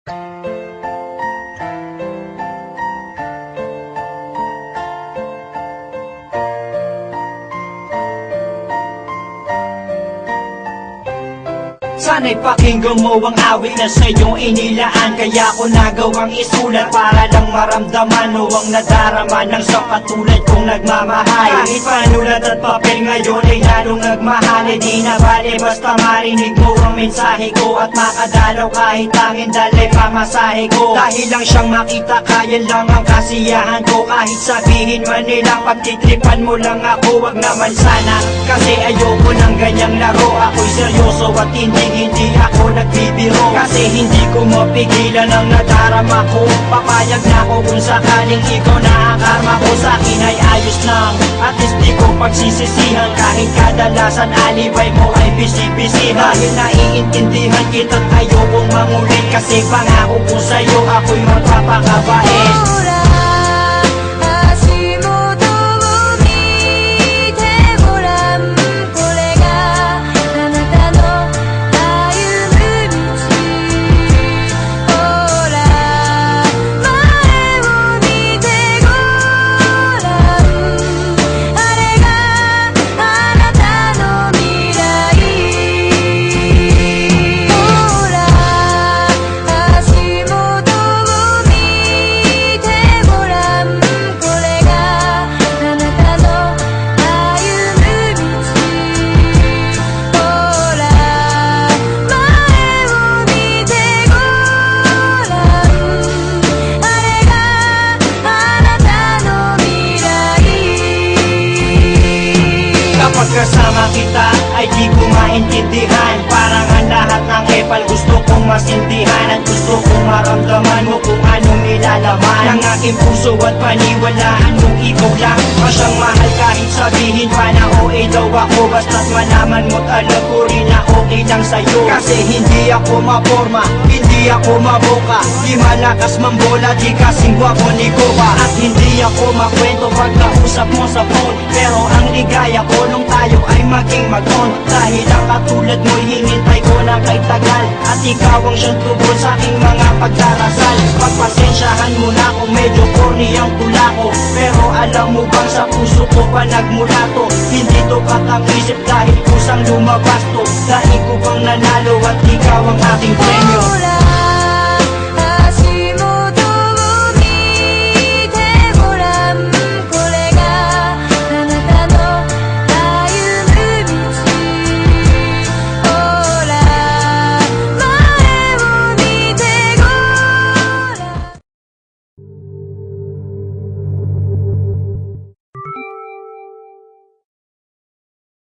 Sana'y pakinggan mo ang awit na sa'yong inilaan. Kaya ko nagawang isulat para lang maramdaman o ang nadarama ng sa katulad kong nagmamahal. Kahit panulat at papel ngayon ay lalong nagmahal. Di na bale basta marinig mo ang mensahe ko at makadalaw kahit tangin dalay pamasahe ko. Dahil lang siyang makita kaya lang ang kasiyahan ko. Kahit sabihin man nilang pagtitripan mo lang ako, wag naman sana. Kasi ayoko ng ganyang laro. Ako'y seryoso at hindi ako nagbibiro. Kasi hindi ko mapigilan ang nadarama ko. Papayag na ako kung sakaling ikaw na ang karma ko. Sa'kin ay ayos lang, at least di ko pagsisisihan. Kahit kadalasan alibay mo ay bisibisihan. Dahil naiintindihan kita't ayokong mangulit. Kasi pangako ko sa'yo ako'y magpapakabait. Pagkasama kita ay di ko maintindihan. Parang ang lahat ng epal gusto kong masintihan. At gusto kong maramdaman mo kung anong nilalaman ng aking puso at paniwalaan mong ikaw lang masyang mahal. Kahit sabihin pa na OA daw ako, basta't malaman mo't alam ko rin na okay lang sa'yo. Kasi hindi ako maporma, hindi ako maboka, di malakas mambola, di kasing gwapo ni Gopa. At hindi ako makwento pag nausap mo sa phone. Pero ang ligaya ko nung tayo ay maging mag-on. Dahil ang katulad mo'y hinintay ko na kay tagal. At ikaw ang siyang tugon sa aking mga pagdarasal. Pagpasensyahan mo na kung medyo corny ang tula ko. Pero alam mo bang sa puso ko pa nagmula to. Hindi to katang-isip dahil kusang lumabas to. Dahil ko bang nanalo at ikaw ang aking premyo.